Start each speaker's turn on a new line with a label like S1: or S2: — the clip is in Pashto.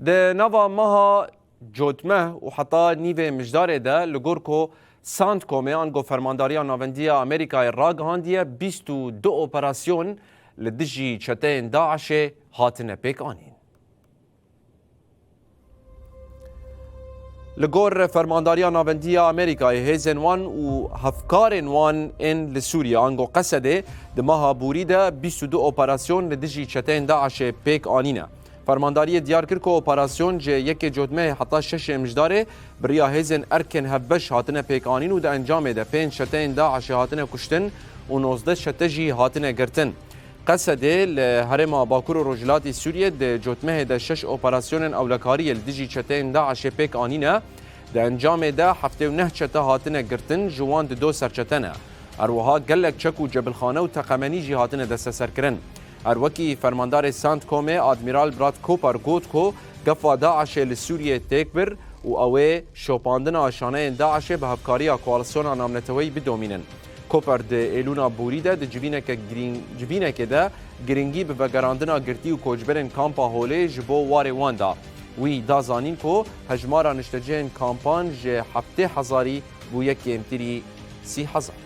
S1: ده نوا مها جوتمه و حتی نیوه مجدار ده لگورکو سانت کومه آنگو فرمانداریا ناوندیا امریکای راگ هاندیه 22 اپراسیون لدجی چتین داعش هاتنه پیک آنین. لگور فرمانداریا ناوندیا امریکای هیزن وان و هفکارن وان ان لسوریا آنگو قصده دماها بوریده 22 اپراسیون لدجی چتین داعش پیک آنینه. فرمانداری دیار کرد که اپراسیون جه یک جدمه حتی 6 مجداره بریا هیزن ارکن هبش هاتنه پیکانین و ده انجام ده 5 شتین داعش هاتنه کشتن و 19 شتجی هاتنه گرتن. قصده لهرم باکور و رجلات سوریه ده جدمه ده 6 اپراسیون اولکاری لدجی شتین داعش پیکانینه ده انجام ده 79 شته هاتنه گرتن جوان ده 2 سرچتنه. اروها گلک چک و جبل خانه و تقمنی جی هاتنه دست سرکرن. اروکی فرماندار سانت کومه آدمیرال براد کوپر گوت کو گفا داعش لسوریه تکبر و اوه شوپاندن آشانه داعش به هفکاری کوالسیون نامنتوی بدومینن. کوپر ده ایلونا بوریده ده جوینه که ده گرینگی به وگراندنا گرتی و کوچبرن کامپا هوله جبو واره واندا. وی دا زانین کو هجمارا نشتجین کامپان جه 7,000 بو یکی امتیری 30,000.